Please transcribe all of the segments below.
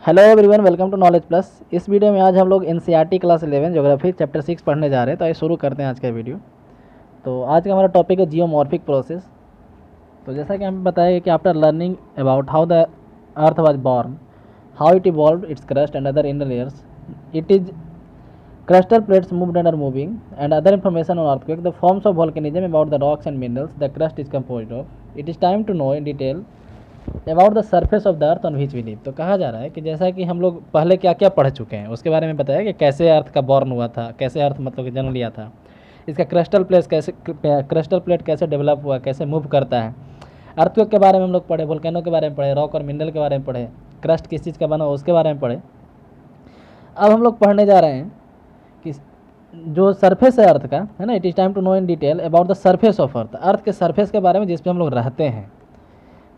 Hello everyone, welcome to knowledge plus. इस video में आज हम लोग एनसीईआरटी क्लास 11 ज्योग्राफी चैप्टर 6 पढ़ने जा रहे हैं। तो आइए शुरू करते हैं आज का वीडियो। तो आज का हमारा टॉपिक है जियोमॉर्फिक प्रोसेस। तो जैसा कि हमें बताया कि after learning about how the earth was born, how it evolve it's crust and other inner layers, it is crustal plates moved and are moving, and other information on earthquake, the forms of volcanism, about the rocks and minerals the crust is composed of. It is time to know in detail about the surface of the earth on which we live. तो कहा जा रहा है कि जैसा कि हम लोग पहले क्या क्या पढ़ चुके हैं उसके बारे में बताया कि कैसे अर्थ का बॉर्न हुआ था, कैसे अर्थ मतलब कि जन्म लिया था, इसका क्रिस्टल प्लेट कैसे डेवलप हुआ, कैसे मूव करता है। अर्थक्वेक के बारे में हम लोग पढ़े, वोल्केनो के बारे में पढ़े, रॉक और मिनरल के बारे में पढ़े, क्रस्ट किस चीज़ का बना उसके बारे में पढ़े। अब हम लोग पढ़ने जा रहे हैं कि जो सरफेस है अर्थ का, है ना, it is time to know in detail about the surface of earth, earth के सरफेस के बारे में जिस पे हम लोग रहते हैं।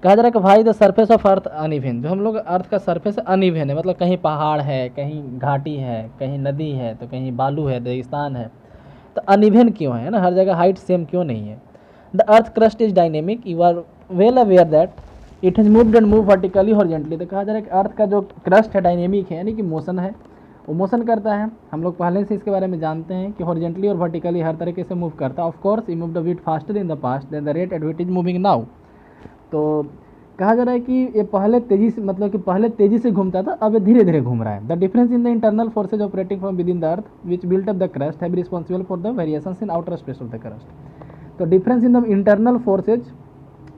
कहा जा रहा है कि भाई the surface of earth uneven, जो हम लोग अर्थ का सरफेस अनइवन है, मतलब कहीं पहाड़ है, कहीं घाटी है, कहीं नदी है, तो कहीं बालू है, रेगिस्तान है। तो अनइवन क्यों है ना, हर जगह हाइट सेम क्यों नहीं है। The earth crust is dynamic, you are well aware that it has moved and move vertically horizontally. तो कहा जा रहा है कि अर्थ का जो क्रस्ट है डायनेमिक है, यानी कि मोशन है, वो मोशन करता है। हम लोग पहले से इसके बारे में जानते हैं कि हॉरिजॉन्टली और वर्टिकली हर तरीके से मूव करता है। Of course, it moved a bit faster in the past than the rate at which is moving now. तो कहा जा रहा है कि ये पहले तेजी से, मतलब कि पहले तेजी से घूमता था, अब ये धीरे धीरे घूम रहा है। The difference in the internal forces operating from within the earth which built up the crust have responsible for the variations in outer space of the crust. तो difference in the internal forces,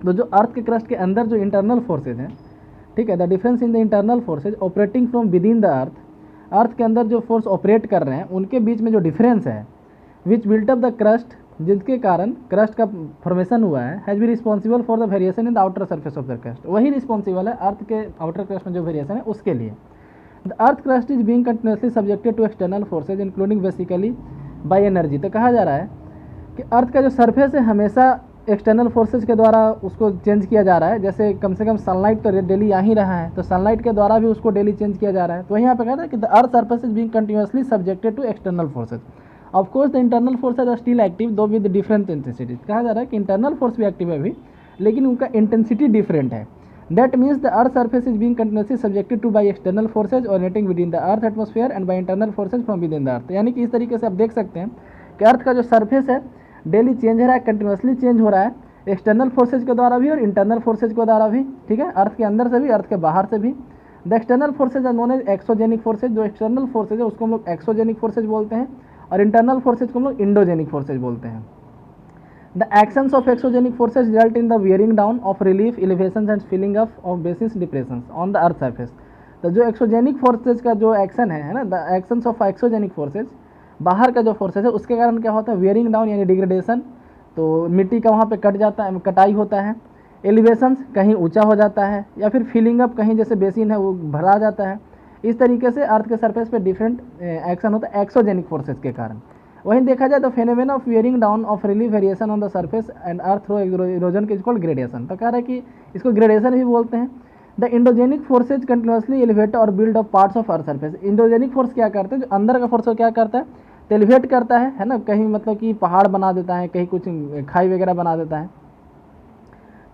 तो जो अर्थ के crust के अंदर जो internal forces हैं, ठीक है, the difference in the internal forces operating from within the earth, earth के अंदर जो फोर्स ऑपरेट कर रहे हैं उनके बीच में जो डिफरेंस है, विच बिल्ट अप द क्रस्ट, जिसके कारण क्रस्ट का फॉर्मेशन हुआ है, has be responsible for the variation in the outer surface of the crust. वही रिस्पॉन्सिबल है अर्थ के आउटर क्रस्ट में जो वेरिएशन है उसके लिए। The earth crust is being continuously subjected to external forces including basically by energy. तो कहा जा रहा है कि अर्थ का जो सरफेस है हमेशा एक्सटर्नल फोर्सेज के द्वारा उसको चेंज किया जा रहा है। जैसे कम से कम सनलाइट तो डेली आ ही रहा है, तो सनलाइट के द्वारा भी उसको डेली चेंज किया जा रहा है। तो यहाँ पे कहता है कि the earth surface is being continuously subjected to external forces. Of course the internal forces are still active though with different intensity. कहा जा रहा है कि इंटरनल फोर्स भी एक्टिव है अभी, लेकिन उनका इंटेंसिटी डिफरेंट है। That means the earth surface is being continuously subjected to by external forces originating within the earth atmosphere and by internal forces from within the earth. यानी कि इस तरीके से आप देख सकते हैं कि अर्थ का जो सरफेस है डेली चेंज हो रहा है, कंटिन्यूसली चेंज हो रहा है, एक्सटर्नल फोर्सेज के द्वारा भी और इंटरनल फोर्सेज के द्वारा भी, ठीक है, अर्थ के अंदर से भी, अर्थ के बाहर से भी। The external forces are known as exogenic forces. जो एक्सटर्नल फोर्सेज है उसको हम लोग एक्सोजेनिक फोर्सेज बोलते हैं, और इंटरनल फोर्सेज को हम लोग इंडोजेनिक फोर्सेज बोलते हैं। The actions of exogenic forces result in the wearing down of relief elevations and filling up of basis depressions on the earth surface. तो जो एक्सोजेनिक फोर्सेज का जो एक्शन है ना, the actions of exogenic forces, बाहर का जो forces है उसके कारण क्या होता है, वियरिंग डाउन यानी डिग्रेडेशन, तो मिट्टी का वहाँ पे कट जाता है, कटाई होता है। एलिवेशंस कहीं ऊंचा हो जाता है, या फिर फिलिंग अप कहीं जैसे बेसिन है वो भरा जाता है। इस तरीके से अर्थ के सरफेस पे डिफरेंट एक्शन होता है एक्सोजेनिक फोर्सेज के कारण। वहीं देखा जाए तो phenomena of wearing down of relief variation on the surface and earth through erosion के इक्वल ग्रेडेशन। तो कह रहा है कि इसको ग्रेडेशन भी बोलते हैं। The endogenic forces continuously elevate और build off parts of earth surface. Endogenic force क्या करते हैं, जो अंदर का फोर्स क्या करता है, तो एलिवेट करता है ना, कहीं मतलब कि पहाड़ बना देता है, कहीं कुछ खाई वगैरह बना देता है।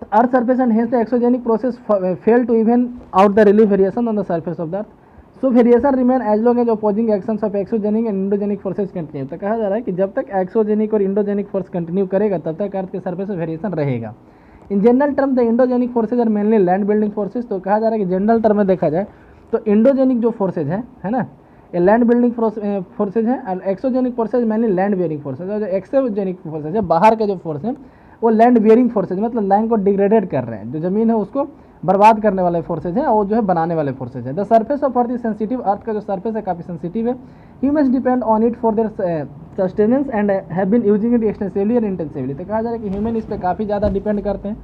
तो earth surface and hence the exogenic process fail to even out the relief variation on the surface of the earth. So variation remain as long as opposing actions of exogenic and endogenic forces continue. तो कहा जा रहा है कि जब तक exogenic और endogenic force continue करेगा तब तक अर्थ के सरफेस में वेरिएशन रहेगा। In general term the endogenic forces are mainly land building forces. तो कहा जा रहा है कि जनरल टर्म में देखा जाए तो इंडोजेनिक जो फोर्सेज है ना, ये लैंड बिल्डिंग फोर्सेज है, और exogenic forces mainly land bearing forces. और जो एक्सोजेनिक फोर्सेज है, बाहर के जो फोर्स है, वो लैंड बियरिंग फोर्सेज, मतलब लैंड को डिग्रेडेड कर रहे हैं, जो जमीन है उसको बर्बाद करने वाले फोर्सेज हैं, और जो है बनाने वाले फोर्सेज है। The surface of earth is sensitive. Earth का जो सरफेस है काफ़ी सेंसिटिव है। Humans depend on it for their sustenance and have been using it extensively and intensively. तो कहा जा रहा है कि ह्यूमन इस पर काफ़ी ज़्यादा डिपेंड करते हैं।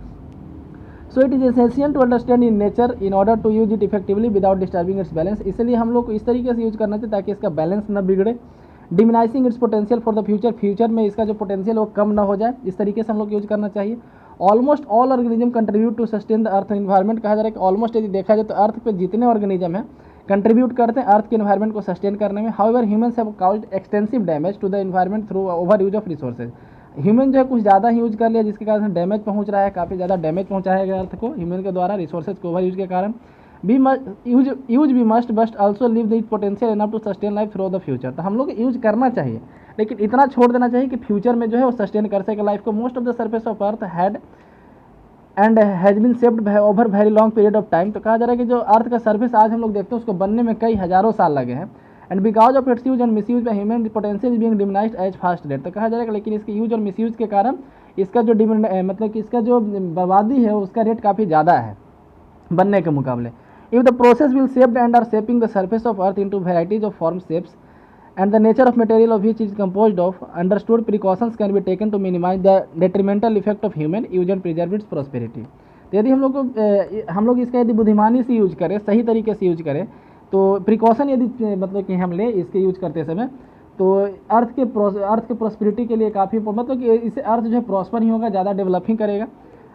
So it is essential to understand in nature in order to use it effectively without disturbing its balance. इसलिए हम लोग को इस तरीके से यूज करना चाहिए ताकि इसका बैलेंस न बिगड़े। Diminishing its potential for the future. Future में इसका जो पोटेंशियल वो कम ना हो जाए, इस तरीके से हम लोग यूज करना चाहिए। Almost all organism contribute to sustain the earth environment. कहा जा रहा है कि ऑलमोस्ट यदि देखा जाए तो अर्थ पे जितने ऑर्गेनिज्म हैं कंट्रीब्यूट करते हैं अर्थ के एनवायरमेंट को सस्टेन करने में। However humans have caused extensive damage to the environment through overuse of resources. Human जो है कुछ ज़्यादा ही यूज कर लिया, जिसके कारण डैमेज पहुंच रहा है, काफ़ी ज़्यादा डैमेज पहुंचाया गया अर्थ को ह्यूमन के द्वारा रिसोर्सेज के ओवर यूज के कारण। We must use we must bust also leave the potential enough to sustain life through the future. तो हम लोग यूज करना चाहिए, लेकिन इतना छोड़ देना चाहिए कि फ्यूचर में जो है वो सस्टेन कर सके लाइफ को। Most of the surface of earth had and has bean shaped over very long period of time. तो कहा जा रहा है कि जो अर्थ का सर्फेस आज हम लोग देखते हैं उसको बनने में कई हज़ारों साल लगे हैं। And because of its use and misuse by human potential being diminished as fast rate. तो कहा जा रहा है लेकिन इसके यूज और मिस यूज के कारण इसका जो मतलब कि इसका जो बर्बादी है उसका रेट काफ़ी ज़्यादा है बनने के मुकाबले। If the process will shaped and are shaping the surface of earth into varieties of form shapes and the nature of material of which is composed of, understood precautions can be taken to minimize the detrimental effect of human use and preserve its prosperity। तो यदि हम लोग इसका यदि बुद्धिमानी से use करें, सही तरीके से यूज करें, तो प्रिकॉशन यदि मतलब कि हम ले इसके यूज करते समय, तो अर्थ के प्रोस्पेरिटी के लिए काफ़ी मतलब कि इससे अर्थ जो है प्रॉस्पर ही होगा, ज़्यादा डेवलपिंग करेगा।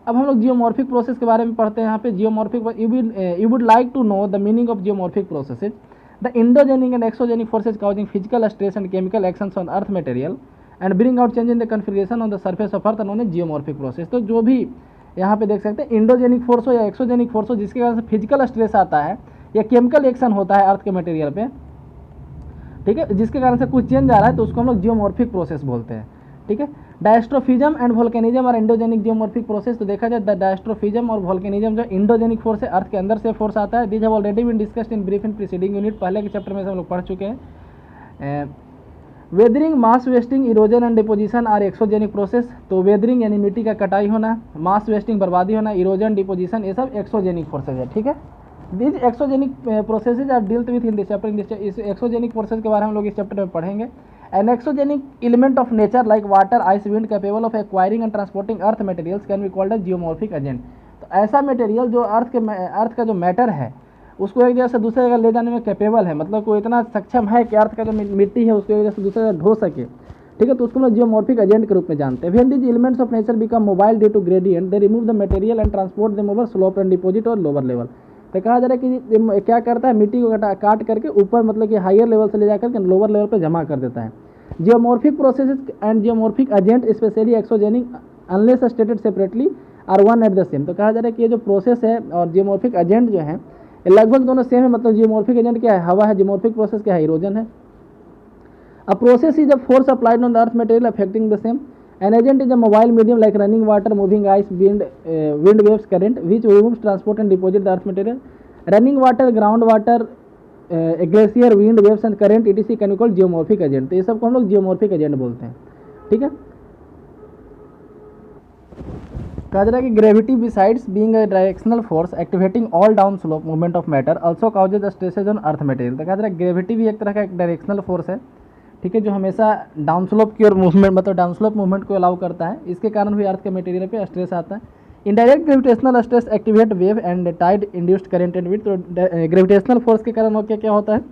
अब हम लोग जियोमॉर्फिक प्रोसेस के बारे में पढ़ते हैं यहाँ पे। Geomorphic you would like to know the meaning of geomorphic processes. The endogenic and exogenic forces causing physical stress and chemical actions on earth material and bring out change in the configuration on the surface of earth known as geomorphic process। तो जो भी यहाँ पे देख सकते हैं endogenic force हो या एक्सोजेनिक फोर्स हो, जिसके कारण से फिजिकल स्ट्रेस आता है या केमिकल एक्शन होता है अर्थ के मटेरियल पे, ठीक है, जिसके कारण से कुछ चेंज आ रहा है, तो उसको हम लोग जियोमॉर्फिक प्रोसेस बोलते हैं। ठीक है, डायस्ट्रोफिज्म एंड वोल्केनिज्म और इंडोजेनिक जियोमॉर्फिक प्रोसेस। तो देखा जाए डायस्ट्रोफिज्म और वोल्केनिज्म जो इंडोजेनिक फोर्स है, अर्थ के अंदर से फोर्स आता है। These have already been discussed in brief in preceding unit. पहले के चैप्टर में से हम लोग पढ़ चुके हैं। Weathering, mass wasting, erosion and deposition are exogenic process. तो वेदरिंग यानी मिट्टी का कटाई होना, मास वेस्टिंग बर्बादी होना, इरोजन, डिपोजिशन, ये सब एक्सोजेनिक फोर्सेज है। ठीक है, these exogenic processes are dealt with in this chapter. इस एक्सोजेनिक प्रोसेस के बारे में हम लोग इस चैप्टर में पढ़ेंगे। An exogenic element of nature like water, ice, wind capable of acquiring and transporting earth materials can be called as geomorphic agent। तो ऐसा मटेरियल जो अर्थ का जो मैटर है उसको एक जगह से दूसरे जगह ले जाने में कैपेबल है, मतलब कोई इतना सक्षम है कि अर्थ का जो मिट्टी है उसको एक जगह से दूसरे जगह ढो सके। ठीक है, तो उसको हम जियोमॉर्फिक एजेंट के रूप में जानते हैं। When these elements of nature become mobile due to gradient, they remove the material and transport them over slope and deposit और lower level। तो कहा जा रहा है कि क्या करता है, मिट्टी को काट करके ऊपर मतलब कि हायर लेवल से ले जाकर के लोअर लेवल पे जमा कर देता है। Geomorphic processes and geomorphic agent specially exogenic unless stated separately are one at the same. तो कहा जा रहा है कि ये जो प्रोसेस है और जियोमॉर्फिक एजेंट जो है ये लगभग दोनों सेम है। मतलब जियोमॉर्फिक एजेंट क्या है, हवा है, जियोमॉर्फिक प्रोसेस क्या है, इरोजन है। A process is a force applied on the earth material affecting the same. An agent is a mobile medium like running water, moving ice, wind waves, current, which removes, transport and deposit the earth material। Running water, ground water, glacier, wind waves and current etc can be called geomorphic agent. तो ये सबको हम लोग geomorphic agent बोलते हैं। ठीक है, कहा जा रहा है कि gravity besides being a directional force activating all down slope movement of matter also causes the stresses on earth material. तो कहा जा रहा है ग्रेविटी भी एक तरह का एक डायरेक्शनल फोर्स है, ठीक है, जो हमेशा डाउन स्लोप की ओर मूवमेंट मतलब डाउन स्लोप मूवमेंट को अलाउ करता है। इसके कारण भी अर्थ के मटेरियल पे स्ट्रेस आता है। Indirect gravitational stress activate wave and tide induced current and wind. तो ग्रेविटेशनल फोर्स के कारण क्या होता है,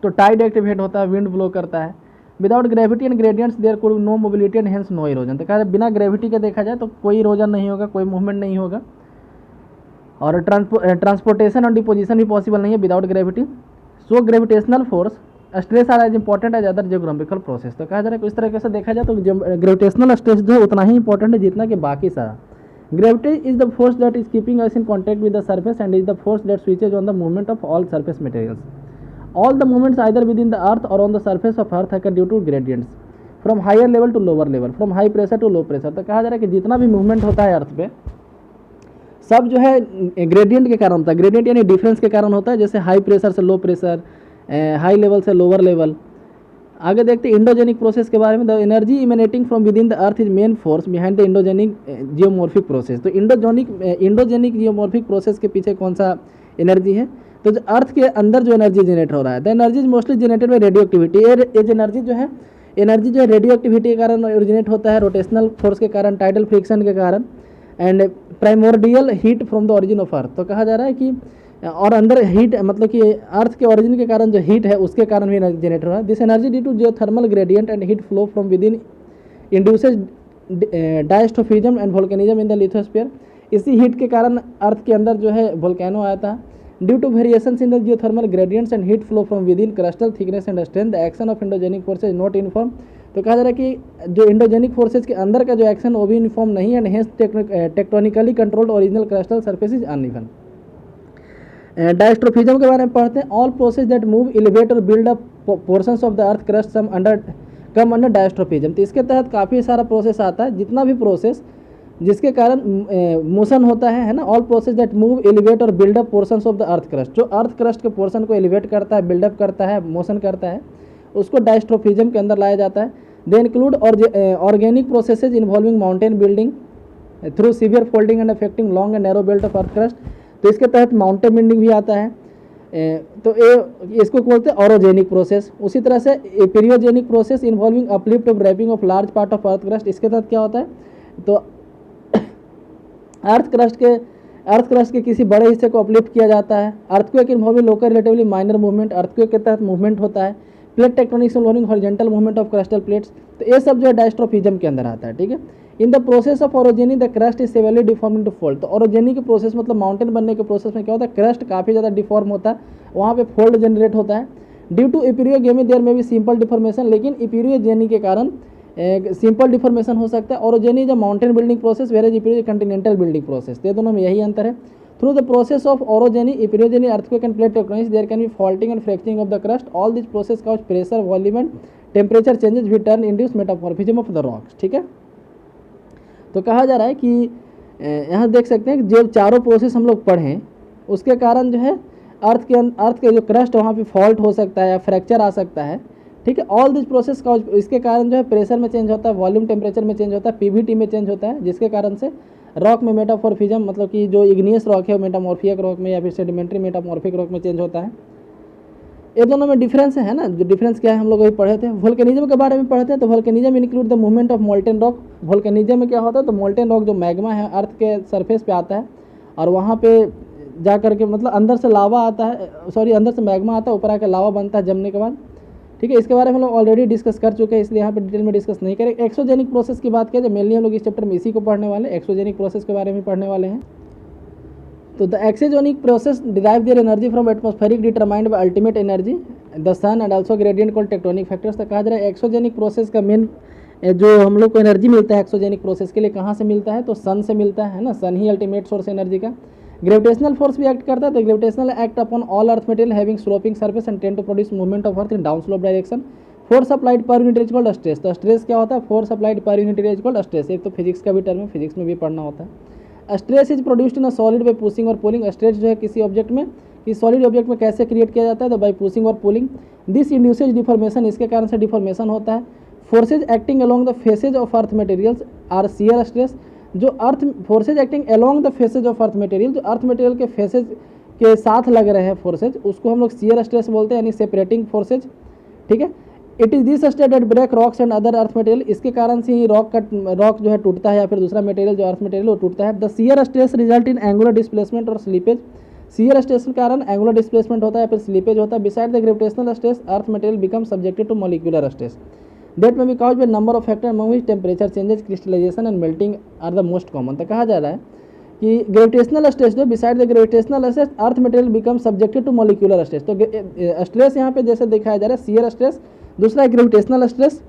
तो टाइड एक्टिवेट होता है, विंड ब्लो करता है। Without gravity and gradients there could no mobility and hence no erosion. तो कहा बिना ग्रेविटी के देखा जाए तो कोई इरोजन नहीं होगा, कोई मूवमेंट नहीं होगा, और ट्रांसपोर्टेशन और डिपोजिशन भी पॉसिबल नहीं है without gravity. So gravitational force stress are as important as other geographical process. तो कहा जा रहा है कि इस तरीके से देखा जाए तो ग्रेविटेशनल स्ट्रेस जो है उतना ही इंपॉर्टेंट है जितना कि बाकी सारा। Gravity is the force that is keeping us in contact with the surface and is the force that switches on the movement of all surface materials. All the movements either within the earth और on the surface of earth है due to gradients from higher level to lower level, from high pressure to low pressure. तो कहा जा रहा है कि जितना भी मूवमेंट होता है अर्थ पे सब जो है ग्रेडियंट के कारण होता है। ग्रेडियंट यानी डिफरेंस के कारण होता है, जैसे हाई प्रेशर से लो प्रेशर, हाई लेवल से लोअर लेवल। आगे देखते हैं इंडोजेनिक प्रोसेस के बारे में। The energy emanating from within the earth is main force behind the endogenic geomorphic process. तो इंडोजेनिक जियोमॉर्फिक प्रोसेस के पीछे कौन सा एनर्जी है, तो जो अर्थ के अंदर जो एनर्जी जनरेट हो रहा है, the energy is mostly generated by radioactivity. As energy जो है रेडियो एक्टिविटी के कारण ओरिजिनेट होता है, रोटेशनल फोर्स के कारण, टाइडल फ्रिक्शन के कारण, and primordial heat from the origin of earth. तो कहा जा रहा है कि और अंदर हीट मतलब कि अर्थ के ओरिजिन के कारण जो हीट है उसके कारण भी एनर्जी जनरेट हो रहा है। This energy due to geothermal gradient and heat flow from within induces diastrophism and volcanism in the lithosphere. इसी हीट के कारण अर्थ के अंदर जो है वोल्केनो आया था। Due to variations in the geothermal gradients and heat flow from within crystal thickness and strength, the action of endogenic forces not uniform. तो कहा जा रहा है कि जो इंडोजेनिक फोर्सेज के अंदर का जो एक्शन वो भी यूनिफॉर्म नहीं है, and hence tectonically controlled original crustal surface is uneven. Diastrophism के बारे में पढ़ते हैं। All process that move elevate और build up portions of the earth crust some under come under diastrophism. तो इसके तहत काफ़ी सारा प्रोसेस आता है, जितना भी प्रोसेस जिसके कारण मोशन होता है ना। All process that move elevate और build up portions of the earth crust, जो अर्थ क्रस्ट के पोर्शन को एलिवेट करता है, बिल्डअप करता है, मोशन करता है, उसको डायस्ट्रोफिज्म के अंदर लाया जाता है। They include organic processes involving mountain building through severe folding and affecting long and narrow belt of earth crust. तो इसके तहत माउंटेन बिल्डिंग भी आता है। तो ये इसको बोलते हैं ऑरोजेनिक प्रोसेस। उसी तरह से epeirogenic process involving uplift of warping of large part of earth crust. इसके तहत क्या होता है, तो अर्थ क्रस्ट के किसी बड़े हिस्से को अपलिफ्ट किया जाता है। Earthquake involving local relatively minor movement, earthquake के तहत मूवमेंट होता है। Plate tectonics involving horizontal movement of crustal plates, तो ये सब जो है डायस्ट्रोफिज्म के अंदर आता है। ठीक है। In the process of orogeny the crust is severally deform into fold. तो ओरोजेनी के प्रोसेस मतलब माउंटेन बनने के प्रोसेस में क्या होता है, क्रस्ट काफ़ी ज़्यादा डिफॉर्म होता है, वहाँ पे फोल्ड जनरेट होता है। ड्यू टू इपीरियोगेमी देयर में भी सिंपल डिफॉर्मेशन, लेकिन इपीरियोजेनी के कारण सिंपल डिफॉर्मेशन हो सकता है। Orogeny is a mountain building process whereas epeiro continental building process. तो दोनों में यही अंतर है। Through the process of orogeny, epeirogeny, earthquake and plate tectonics there can be faulting and fracturing of the crust. All this process cause pressure, volume and temperature changes which turn induce metamorphism of the rocks. ठीक है। तो कहा जा रहा है कि यहाँ देख सकते हैं कि जो चारों प्रोसेस हम लोग पढ़ें उसके कारण जो है अर्थ के जो क्रस्ट वहाँ पे फॉल्ट हो सकता है या फ्रैक्चर आ सकता है। ठीक है। ऑल दिस प्रोसेस का इसके कारण जो है प्रेशर में चेंज होता है, वॉल्यूम टेम्परेचर में चेंज होता है, पीवीटी में चेंज होता है, जिसके कारण से रॉक में मेटामॉर्फिज्म मतलब कि जो इग्नियस रॉक है वो मेटामॉर्फिक रॉक में या फिर सेडिमेंट्री मेटामॉर्फिक रॉक में चेंज होता है। ये दोनों में डिफरेंस है ना। जो डिफरेंस क्या है हम लोग अभी पढ़े थे। वोल्केनिज्म के बारे में पढ़ते हैं। तो volcanism include the movement of molten rock. Volcanism में क्या होता है, तो मोल्टेन रॉक जो मैग्मा है अर्थ के सरफेस पे आता है और वहाँ पे जा करके मतलब अंदर से लावा आता है, अंदर से मैग्मा आता है, ऊपर आकर लावा बनता है जमने के बाद। ठीक है। इसके बारे में हम लोग ऑलरेडी डिस्कस कर चुके हैं, इसलिए यहाँ पे डिटेल में डिस्कस नहीं करें। एक्सोजेनिक प्रोसेस की बात करें, मेनली हम लोग इस चैप्टर में इसी को पढ़ने वाले, एक्सोजेनिक प्रोसेस के बारे में पढ़ने वाले हैं। तो the exogenic process derive their energy from atmospheric determined by ultimate energy the sun and also gradient called tectonic factors. तो कहा जा रहा है एक्सोजेनिक प्रोसेस का मेन जो हम लोग को एनर्जी मिलता है एक्सोजेनिक प्रोसेस के लिए कहाँ से मिलता है, तो सन से मिलता है ना। सन ही अल्टीमेट सोर्स एनर्जी का। ग्रेविटेशनल फोर्स भी एक्ट करता है। तो gravitational act upon all earth material having sloping surface and tend to produce movement of earth in down slope direction. Force applied per unit is called stress. तो stress क्या होता है, force applied per unit is called stress. एक तो physics का भी term है, physics में भी पढ़ना होता है। Stress is produced in a solid bye pushing और पुलिंग। स्ट्रेस जो है किसी ऑब्जेक्ट में, किसी सॉलिड ऑब्जेक्ट में कैसे क्रिएट किया जाता है, तो बाय पुशिंग और पुलिंग। दिस इंड्यूसेज डिफॉर्मेशन, इसके कारण से डिफॉर्मेशन होता है। Forces acting along the faces of earth materials are shear stress. जो earth forces acting along the faces of earth material, जो अर्थ मटेरियल के फेसेज के साथ लग रहे हैं फोर्सेज, उसको हम लोग शियर स्ट्रेस बोलते हैं, यानी सेपरेटिंग फोर्सेज। ठीक है। It is this state that break rocks and other earth material. इसके कारण से ही रॉक जो है टूटता है या फिर दूसरा मटेरियल जो अर्थ मटेरियल वो टूटता है। The shear stress result in angular displacement और स्लीपेज। शियर स्ट्रेस के कारण एंगुलर डिस्प्लेसमेंट होता है या फिर स्लीपेज होता है। Beside the gravitational stress earth material become subjected to molecular stress that may be caused by number of factor among which temperature changes, crystallization and melting are the most common. तो कहा जा रहा है कि gravitational stress जो beside the gravitational stress earth material become subjected to molecular stress. तो stress यहाँ पे जैसे दिखाया जा रहा है शियर स्ट्रेस, दूसरा है ग्रेविटेशनल स्ट्रेस।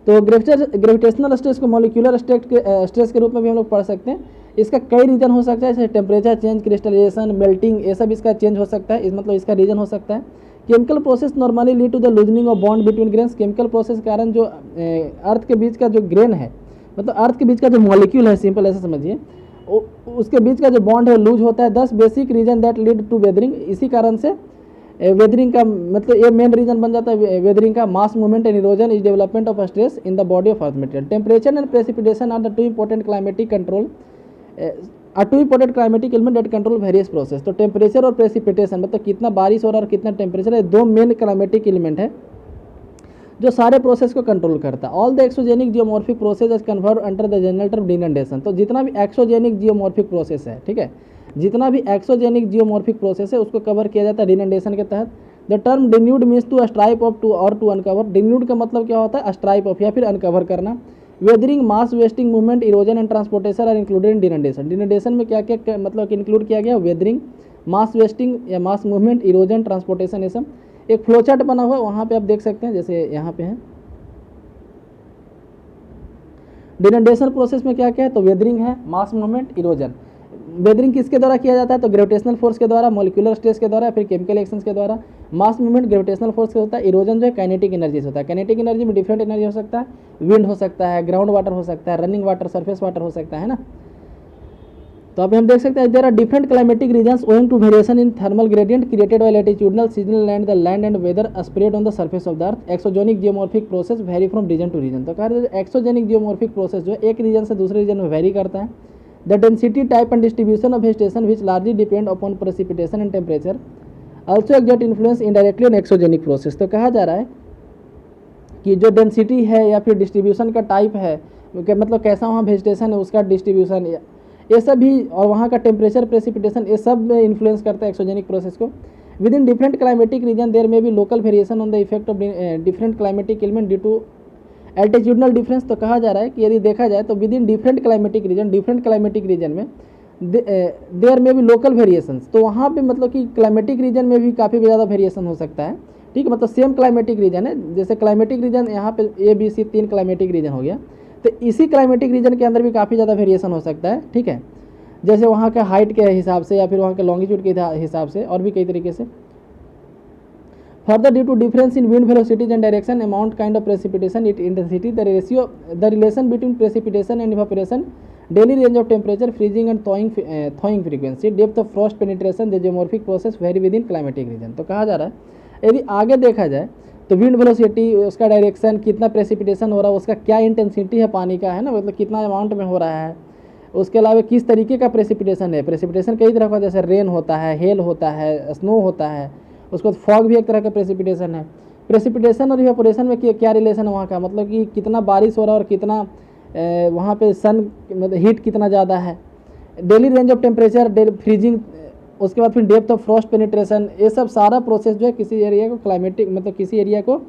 तो ग्रेविटेशनल स्ट्रेस को मॉलिक्यूलर स्ट्रेस के रूप में भी हम लोग पढ़ सकते हैं। इसका कई रीजन हो सकता है, जैसे टेम्परेचर चेंज, क्रिस्टलाइजेशन, मेल्टिंग, ये सब इसका चेंज हो सकता है। मतलब इसका रीजन हो सकता है। Chemical process normally lead to the loosening of bond between grains. Chemical process के कारण जो अर्थ के बीच का जो ग्रेन है, मतलब अर्थ के बीच का जो मॉलिक्यूल है, सिंपल ऐसे समझिए, उसके बीच का जो बॉन्ड है लूज होता है। 10 basic reason that lead to weathering. इसी कारण से वेदरिंग का मतलब ये मेन रीजन बन जाता है वेदरिंग का। Mass movement and erosion is development of stress in the body of earth material. Temperature and precipitation are the two important climatic control two important climatic element that control various process. तो temperature और precipitation मतलब कितना बारिश हो रहा है और कितना टेम्परेचर है, दो मेन क्लाइमेटिक एलिमेंट है जो सारे प्रोसेस को कंट्रोल करता है। All the exogenic geomorphic process is covered under the general term denudation. तो जितना भी एक्सोजेनिक जियोमॉर्फिक प्रोसेस है, ठीक है, जितना भी एक्सोजेनिक जियोमॉर्फिक प्रोसेस है उसको कवर किया जाता है डिनडेशन के तहत। The term denude means to strip off to और टू अनकवर। डिन्यूड का मतलब क्या होता है, स्ट्राइप ऑफ या फिर अनकवर करना। Weathering, mass wasting, movement, erosion and transportation are included in denudation. Denudation में क्या क्या मतलब इंक्लूड किया गया, वेदरिंग, मास वेस्टिंग या मास मूवमेंट, इरोजन, ट्रांसपोर्टेशन, ये सब। एक फ्लो चार्ट बना हुआ है वहाँ पे आप देख सकते हैं, जैसे यहाँ पे है डिनडेशन प्रोसेस में क्या क्या है, तो वेदरिंग है, मास मूवमेंट, इरोजन। वेदरिंग किसके द्वारा किया जाता है, तो ग्रेविटेशनल फोर्स के द्वारा, मॉलिक्यूलर स्ट्रेस के द्वारा, फिर केमिकल एक्शंस के द्वारा। मास मूवमेंट ग्रेविटेशनल फोर्स से होता है। इरोजन जो है काइनेटिक एनर्जी से होता है। काइनेटिक एनर्जी में डिफरेंट एनर्जी हो सकता है, विंड हो सकता है, ग्राउंड वाटर हो सकता है, रनिंग वाटर, सरफेस वाटर हो सकता है ना। तो अभी हम देख सकते हैं there are different climatic regions owing to variation in thermal gradient created by latitudinal seasonal and the land and weather spread on the surface of the earth. Exogenic geomorphic process vary from region to region. तो कह रहे हैं exogenic geomorphic process जो है एक reason से दूसरे reason में वेरी करता है। The density type and distribution of vegetation which largely depend upon precipitation and temperature also exert influence indirectly on exogenic process. तो कहा जा रहा है कि जो डेंसिटी है या फिर डिस्ट्रीब्यूशन का टाइप है, मतलब कैसा वहाँ वेजिटेशन है उसका डिस्ट्रीब्यूशन, ये सब भी, और वहाँ का टेम्परेचर, प्रेसिपिटेशन, ये सब इन्फ्लुएंस करता है एक्सोजेनिक प्रोसेस को। Within different climatic region there में भी local variation on the effect of different climatic element due to altitudinal difference. तो कहा जा रहा है कि यदि देखा जाए तो with in different climatic reason में देयर में भी लोकल वेरिएशंस। तो वहाँ पे मतलब कि क्लाइमेटिक रीजन में भी काफ़ी ज़्यादा वेरिएशन हो सकता है। ठीक है, मतलब सेम क्लाइमेटिक रीजन है, जैसे क्लाइमेटिक रीजन यहाँ पे ABC 3 क्लाइमेटिक रीजन हो गया, तो इसी क्लाइमेटिक रीजन के अंदर भी काफ़ी ज़्यादा वेरिएशन हो सकता है। ठीक है, जैसे वहाँ के हाइट के हिसाब से या फिर वहाँ के लॉन्गिट्यूड के हिसाब से, और भी कई तरीके से। Further due to difference in wind velocities and direction, amount, kind of precipitation, it intensity, the relation between precipitation and evaporation, daily range of temperature, freezing and thawing frequency, depth of frost penetration, the geomorphic process vary within climatic region. तो कहा जा रहा है यदि आगे देखा जाए तो विंड वेलोसिटी, उसका डायरेक्शन, कितना प्रेसिपिटेशन हो रहा है, उसका क्या इंटेंसिटी है पानी का, है ना, मतलब कितना अमाउंट में हो रहा है, उसके अलावा किस तरीके का प्रेसिपिटेशन है। प्रेसिपिटेशन कई तरह का, जैसे रेन होता है, हेल होता है, स्नो होता है, उसके बाद फॉग भी एक तरह का प्रेसिपिटेशन है। प्रेसिपिटेशन और इवेपोरेशन में क्या रिलेशन है वहाँ का, मतलब कि कितना बारिश हो रहा है और कितना वहाँ पे सन, मतलब हीट कितना ज़्यादा है। Daily range of temperature, freezing, उसके बाद फिर डेप्थ ऑफ फ्रॉस्ट पेनिट्रेशन, ये सब सारा प्रोसेस जो है किसी एरिया को क्लाइमेटिक, मतलब किसी एरिया को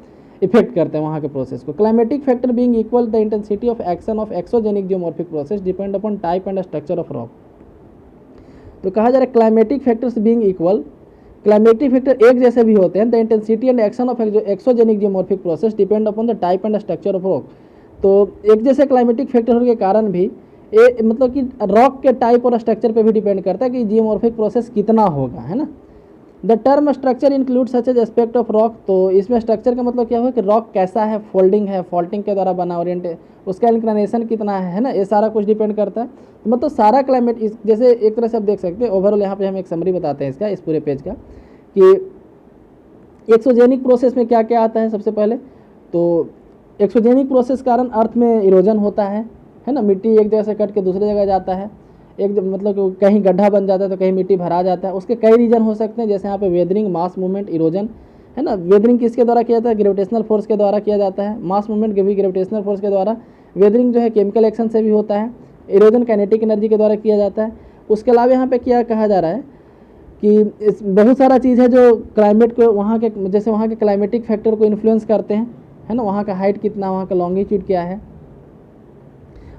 इफेक्ट करते हैं वहाँ के प्रोसेस को। Climatic factor being equal the intensity of action of exogenic geomorphic process depend upon type and structure of rock. तो कहा जा रहा है climatic factors being equal, climatic factor एक जैसे भी होते हैं। The intensity and action of exogenic geomorphic process depend upon the type and structure of rock. तो एक जैसे क्लाइमेटिक फैक्टर होने के कारण भी ये मतलब कि रॉक के टाइप और स्ट्रक्चर पे भी डिपेंड करता है कि जियोमॉर्फिक प्रोसेस कितना होगा, है ना। The term structure include such as aspect of rock. तो इसमें स्ट्रक्चर का मतलब क्या हुआ कि रॉक कैसा है, फोल्डिंग है, फॉल्टिंग के द्वारा बना, ओरिएंट, उसका इंक्लिनेशन कितना है ना, ये सारा कुछ डिपेंड करता है। तो मतलब सारा क्लाइमेट जैसे एक तरह से आप देख सकते हैं ओवरऑल। यहाँ पे हम एक समरी बताते हैं इसका, इस पूरे पेज का, कि एक्सोजेनिक प्रोसेस में क्या क्या आता है। सबसे पहले तो एक्सोजेनिक प्रोसेस कारण अर्थ में इरोजन होता है ना, मिट्टी एक जगह से कट के दूसरी जगह जाता है, एक मतलब कहीं गड्ढा बन जाता है तो कहीं मिट्टी भरा जाता है। उसके कई रीजन हो सकते हैं, जैसे यहाँ पे वेदरिंग, मास मूवमेंट, इरोजन, है ना। वेदरिंग किसके द्वारा किया जाता है, ग्रेविटेशनल फोर्स के द्वारा किया जाता है। मास मूवमेंट भी ग्रेविटेशनल फोर्स के द्वारा। वेदरिंग जो है केमिकल एक्शन से भी होता है। इरोजन काइनेटिक एनर्जी के द्वारा किया जाता है। उसके अलावा यहाँ पे क्या कहा जा रहा है कि बहुत सारा चीज़ है जो क्लाइमेट को, वहाँ के, जैसे वहाँ के क्लाइमेटिक फैक्टर को इन्फ्लुएंस करते हैं, है ना। वहाँ का हाइट कितना, वहाँ का लॉन्गिट्यूड क्या है,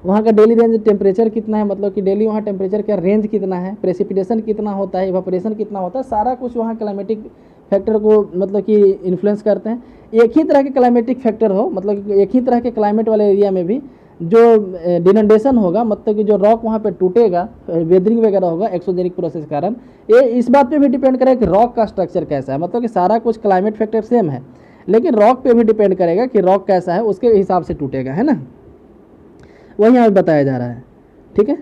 वहाँ का डेली रेंज टेम्परेचर कितना है, मतलब कि डेली वहाँ टेम्परेचर का रेंज कितना है, प्रेसिपिटेशन कितना होता है, इवापोरेशन कितना होता है, सारा कुछ वहाँ क्लाइमेटिक फैक्टर को मतलब कि इन्फ्लुएंस करते हैं। एक ही तरह के क्लाइमेटिक फैक्टर हो, मतलब कि एक ही तरह के क्लाइमेट वाले एरिया में भी जो डिनंडेशन होगा, मतलब कि जो रॉक वहाँ पे टूटेगा, वेदरिंग वगैरह होगा एक्सोजेनिक प्रोसेस के कारण, ये इस बात पे भी डिपेंड करेगा कि रॉक का स्ट्रक्चर कैसा है। मतलब कि सारा कुछ क्लाइमेट फैक्टर सेम है, लेकिन रॉक पे भी डिपेंड करेगा कि रॉक कैसा है, उसके हिसाब से टूटेगा, है ना। वही यहाँ बताया जा रहा है। ठीक है,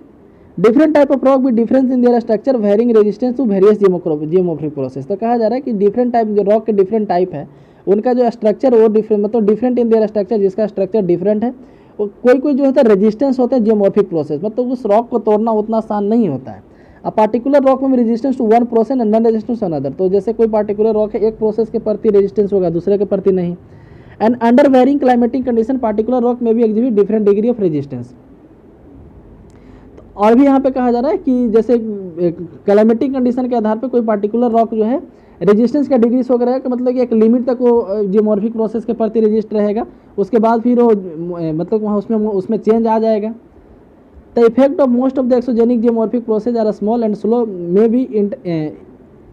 different type of rock with difference in their structure varying resistance to various geomorphic process. तो कहा जा रहा है कि डिफरेंट टाइप, जो रॉक के डिफरेंट टाइप है, उनका जो स्ट्रक्चर वो डिफरेंट, मतलब डिफरेंट इन देयर स्ट्रक्चर, जिसका स्ट्रक्चर डिफरेंट है। कोई कोई जो होता है रेजिस्टेंस होता है जियोमॉर्फिक प्रोसेस, मतलब उस रॉक को तोड़ना उतना आसान नहीं होता है। अब पार्टिकुलर रॉक में resistance to one process and non resistance to another. तो जैसे कोई पार्टिकुलर रॉक है, एक प्रोसेस के प्रति रेजिस्टेंस होगा, दूसरे के प्रति नहीं। And under varying climatic condition particular rock में भी exhibit different degree of resistance. और भी यहाँ पे कहा जा रहा है कि जैसे क्लाइमेटिक कंडीशन के आधार पे कोई पार्टिकुलर रॉक जो है रेजिस्टेंस का डिग्री शो करेगा कि मतलब कि एक लिमिट तक वो जियोमॉर्फिक प्रोसेस के प्रति रेजिस्ट रहेगा, उसके बाद फिर वो मतलब वहाँ उसमें चेंज आ जाएगा। The effect of most of the exogenic geomorphic process are small and slow may be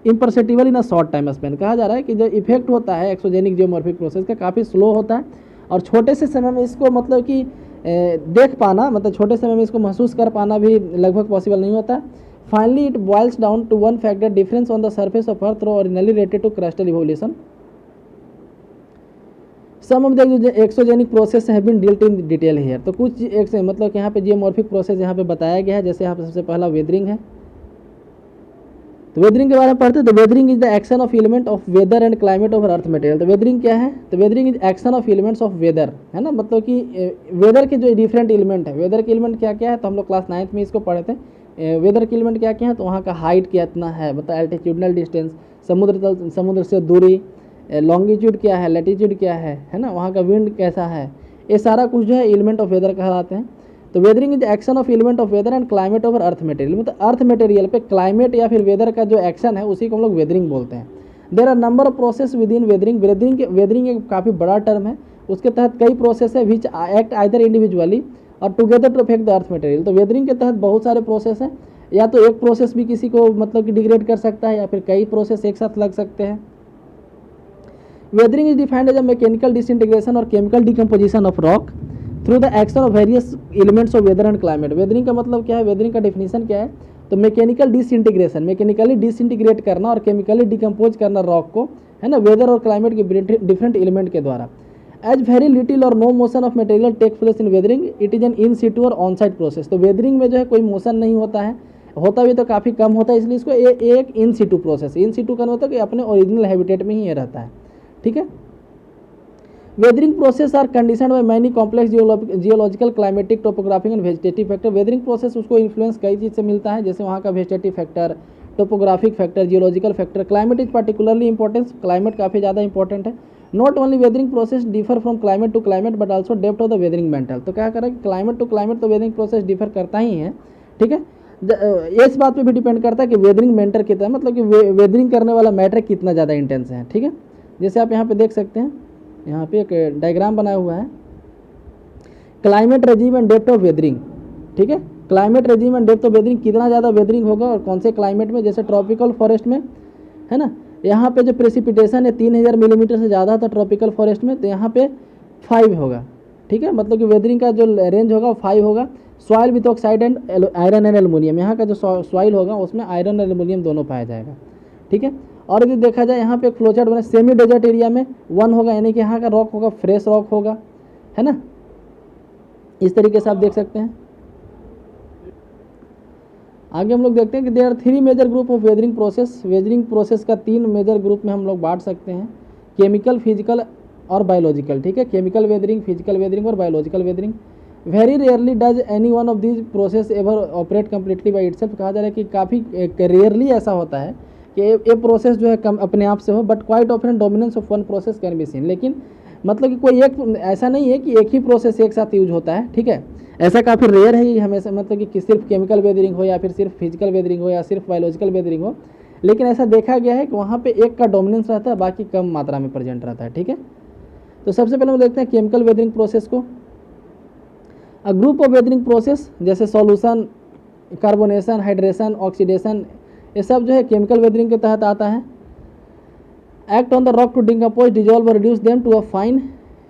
imperceptible in a short time span. कहा जा रहा है कि जो इफेक्ट होता है एक्सोजेनिक जियोमॉर्फिक प्रोसेस का काफ़ी स्लो होता है, और छोटे से समय में इसको मतलब कि देख पाना, मतलब छोटे समय में इसको महसूस कर पाना भी लगभग पॉसिबल नहीं होता। Finally it boils down to one factor difference on the surface of earth originally related to crustal evolution. Some of the exogenic process have been dealed in detail here. तो कुछ मतलब कि यहाँ पे जियोमॉर्फिक प्रोसेस यहाँ पे बताया गया है। जैसे यहाँ पे सबसे पहला वेदरिंग है, तो वेदरिंग के बारे में पढ़ते हैं। तो weathering is the action of element of weather and climate of earth material. तो वेदरिंग क्या है? तो weathering is action of elements of weather, है ना, मतलब कि वेदर के जो डिफरेंट एलिमेंट है। वेदर के एलिमेंट क्या क्या है? तो हम लोग क्लास 9th में इसको पढ़े थे। वेदर के एलिमेंट क्या क्या है? तो वहाँ का हाइट कितना है, मतलब एल्टीट्यूडनल डिस्टेंस, समुद्र से दूरी, लॉन्गिट्यूड क्या है, लैटिट्यूड क्या है ना, वहाँ का विंड कैसा है, ये सारा कुछ जो है एलिमेंट ऑफ वेदर कहलाते हैं। तो weathering is action of element of weather and climate over earth material, मतलब अर्थ मटेरियल पे क्लाइमेट या फिर वेदर का जो एक्शन है उसी को हम लोग वेदरिंग बोलते हैं। There are number of process within weathering. Weathering एक काफ़ी बड़ा टर्म है, उसके तहत कई प्रोसेस है which act either individually or together to affect the earth material. तो वेदरिंग के तहत बहुत सारे प्रोसेस हैं, या तो एक प्रोसेस भी किसी को मतलब कि डिग्रेड कर सकता है या फिर कई प्रोसेस एक साथ लग सकते हैं। Weathering is defined as a mechanical disintegration और chemical decomposition of rock through the action of various elements of weather and climate. Weathering का मतलब क्या है? वेदरिंग का डेफिनेशन क्या है? तो मैकेनिकल डिसइंटीग्रेशन, मैकेनिकली डिसइंटीग्रेट करना और केमिकली डिकम्पोज करना रॉक को, है ना, वेदर और क्लाइमेट के डिफरेंट एलिमेंट के द्वारा। As very little or no motion of material take place in weathering, it is an in situ or on site process. तो वेदरिंग में जो है कोई मोशन नहीं होता है, होता भी तो काफ़ी कम होता है, इसलिए इसको एक इन सिटू प्रोसेस। इन सिटू का मतलब कि अपने ओरिजिनल हैबिटेट में ही ये रहता है, ठीक है। Weathering process are condition by many complex geological, climatic, topographic and vegetative factor. Weathering process उसको इन्फ्लुएंस कई चीज़ से मिलता है, जैसे वहाँ का vegetative factor, topographic factor, geological factor. Climate is particularly importance, climate काफ़ी ज़्यादा इंपॉर्टेंट है। Not only weathering process differ from climate to climate but also depth of the weathering mantle. तो क्या करें, क्लाइमेट टू क्लाइमेट तो weathering process differ करता ही है, ठीक है। इस बात पे भी डिपेंड करता है कि वेदरिंग मेंटर कितना, मतलब कि वेदरिंग करने वाला मैटर कितना ज़्यादा इंटेंस है, ठीक है। जैसे आप यहाँ पे देख सकते हैं, यहाँ पे एक डायग्राम बनाया हुआ है, climate regime and depth of weathering, ठीक है। Climate regime and depth of weathering, कितना ज़्यादा वेदरिंग होगा और कौन से क्लाइमेट में, जैसे ट्रॉपिकल फॉरेस्ट में, है ना, यहाँ पे जो प्रेसिपिटेशन है 3000 मिलीमीटर से ज़्यादा था ट्रॉपिकल फॉरेस्ट में, तो यहाँ पे 5 होगा, ठीक है, मतलब कि वेदरिंग का जो रेंज होगा वो 5 होगा। Soil with oxide and iron and aluminium, यहाँ का जो सॉइल होगा उसमें आयरन और एल्युमिनियम दोनों पाया जाएगा, ठीक है। और यदि देखा जाए यहाँ पे एक फ्लोचार्ट बना, सेमी डेजर्ट एरिया में 1 होगा, यानी कि यहाँ का रॉक होगा फ्रेश रॉक होगा, है ना, इस तरीके से आप देख सकते हैं। आगे हम लोग देखते हैं कि there are 3 major group of weathering process. Weathering process का 3 मेजर ग्रुप में हम लोग बांट सकते हैं, केमिकल, फिजिकल और बायोलॉजिकल, ठीक है। केमिकल वेदरिंग, फिजिकल वेदरिंग और biological weathering. Very rarely does any one of these process ever operate completely by itself. कहा जा रहा है कि काफ़ी रेयरली ऐसा होता है कि ये प्रोसेस जो है कम अपने आप से हो, but quite often dominance of one process can be seen. लेकिन मतलब कि कोई एक ऐसा नहीं है कि एक ही प्रोसेस एक साथ यूज होता है, ठीक है। ऐसा काफ़ी रेयर है, हमेशा मतलब कि सिर्फ केमिकल वेदरिंग हो या फिर सिर्फ फिजिकल वेदरिंग हो या सिर्फ बायोलॉजिकल वेदरिंग हो, लेकिन ऐसा देखा गया है कि वहाँ पे एक का डोमिनेंस रहता है, बाकी कम मात्रा में प्रेजेंट रहता है, ठीक है। तो सबसे पहले हम देखते हैं केमिकल वेदरिंग प्रोसेस को। A group of weathering process जैसे सॉल्यूशन, कार्बोनेशन, हाइड्रेशन, ऑक्सीडेशन, ये सब जो है केमिकल वेदरिंग के तहत आता है। Act on the rock to decompose, dissolve और reduce them to a fine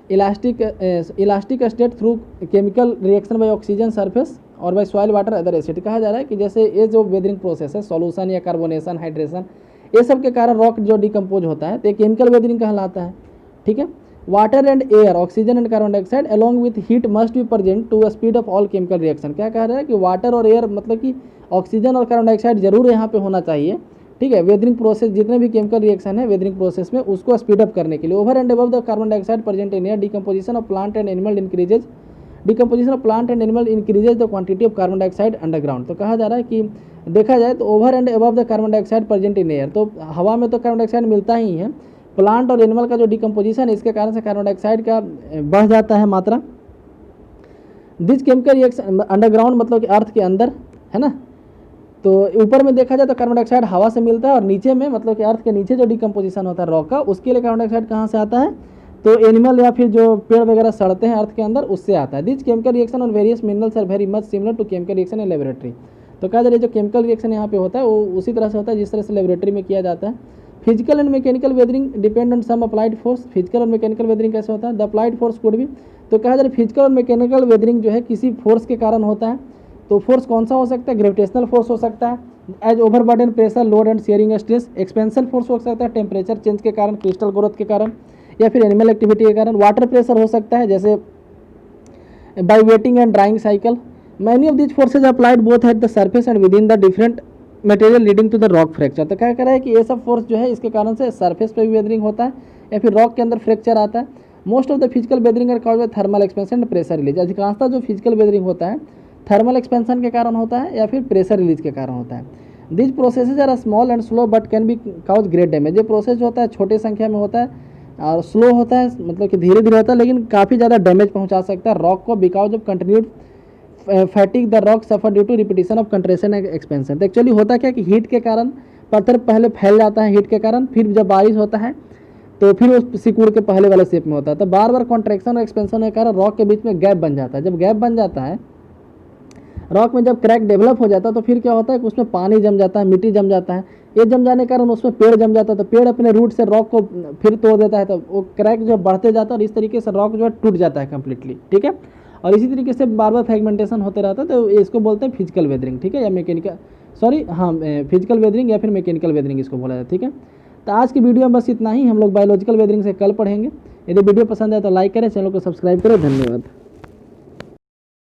elastic state through chemical reaction by oxygen surface और by soil water other acid. कहा जा रहा है कि जैसे ये जो वेदरिंग प्रोसेस है, सॉल्यूशन या कार्बोनेशन, हाइड्रेशन, ये सब के कारण रॉक जो डिकम्पोज होता है तो ये केमिकल वेदरिंग कहलाता है, ठीक है। Water and air, oxygen and carbon dioxide along with heat must be present to speed of all chemical reaction. क्या कह रहा है कि वाटर और एयर मतलब कि ऑक्सीजन और कार्बन डाइऑक्साइड जरूर यहाँ पे होना चाहिए, ठीक है। वेदरिंग प्रोसेस जितने भी केमिकल रिएक्शन है वेदरिंग प्रोसेस में उसको स्पीड अप करने के लिए। Over and above the carbon dioxide present in air, decomposition of plant and animal increases, decomposition of plant and animal increases the quantity of carbon dioxide underground. तो कहा जा रहा है कि देखा जाए तो over and above the carbon dioxide present in air, तो हवा में तो कार्बन डाइऑक्साइड मिलता ही है, प्लांट और एनिमल का जो डिकम्पोजिशन है इसके कारण से कार्बन डाइऑक्साइड का बढ़ जाता है मात्रा। दिस केमिकल रिएक्शन अंडरग्राउंड मतलब कि अर्थ के अंदर, है ना, तो ऊपर में देखा जाए तो कार्बन डाइऑक्साइड हवा से मिलता है और नीचे में मतलब कि अर्थ के नीचे जो डिकम्पोजिशन होता है रॉक का, उसके लिए कार्बन डाइऑक्साइड कहाँ से आता है, तो एनिमल या फिर जो पेड़ वगैरह सड़ते हैं अर्थ के अंदर उससे आता है। This chemical reaction on various minerals are very much similar to chemical reaction in laboratory. तो कहा जा रहा है जो केमिकल रिएक्शन यहाँ पे होता है वो उसी तरह से होता है जिस तरह से लेबोरेटरी में किया जाता है। Physical and mechanical weathering depend on some applied force. Physical और मैकेनिकल वेदरिंग कैसे होता है, द अप्लाइड फोर्स कुड भी, तो कहा जा रहा है फिजिकल और मैकेनिकल वेदरिंग जो है किसी फोर्स के कारण होता है, तो फोर्स कौन सा हो सकता है? ग्रेविटेशनल फोर्स हो सकता है, as overburden pressure, load and shearing stress. Expansion force हो सकता है टेम्परेचर चेंज के कारण, क्रिस्टल ग्रोथ के कारण, या फिर एनिमल एक्टिविटी के कारण। वाटर प्रेशर हो सकता है जैसे by wetting and drying cycle. Many of these forces applied both at the surface and within the different material leading to the rock fracture. तो क्या कह रहा है कि ये सब फोर्स जो है इसके कारण से सरफेस पे भी वेदरिंग होता है या फिर रॉक के अंदर फ्रैक्चर आता है। Most of the physical weathering are caused by thermal expansion and pressure release. अधिकांशतः जो फिजिकल वेदरिंग होता है थर्मल एक्सपेंशन के कारण होता है या फिर प्रेशर रिलीज के कारण होता है। This processes are small and slow but can be cause great damage. ये प्रोसेस जो होता है छोटे संख्या में होता है और स्लो होता है, मतलब कि धीरे धीरे होता है, लेकिन काफ़ी ज़्यादा डैमेज पहुंचा सकता है रॉक को, because of continued fatigue the rock suffer due to repetition of contraction and expansion. तो एक्चुअली होता क्या कि हीट के कारण पत्थर पहले फैल जाता है हीट के कारण, फिर जब बारिश होता है तो फिर उस सिकुड़ के पहले वाले शेप में होता है। तो बार बार कॉन्ट्रैक्शन और एक्सपेंशन के कारण रॉक के बीच में गैप बन जाता है। जब गैप बन जाता है रॉक में, जब क्रैक डेवलप हो जाता है तो फिर क्या होता है कि उसमें पानी जम जाता है, मिट्टी जम जाता है। ये जम जाने के कारण उसमें पेड़ जम जाता है, तो पेड़ अपने रूट से रॉक को फिर तोड़ देता है, तो वो क्रैक जो बढ़ते जाता है और इस तरीके से रॉक जो है टूट जाता है कम्प्लीटली। ठीक है, और इसी तरीके से बार बार फ्रेगमेंटेशन होते रहता है, तो इसको बोलते हैं फिजिकल वेदरिंग। ठीक है, या मैकेनिकल, सॉरी हाँ, फिजिकल वेदरिंग या फिर मैकेनिकल वेदरिंग इसको बोला जाता है। ठीक है, तो आज की वीडियो में बस इतना ही। हम लोग बायोलॉजिकल वेदरिंग से कल पढ़ेंगे। यदि वीडियो पसंद आए तो लाइक करें, चैनल को सब्सक्राइब करें। धन्यवाद।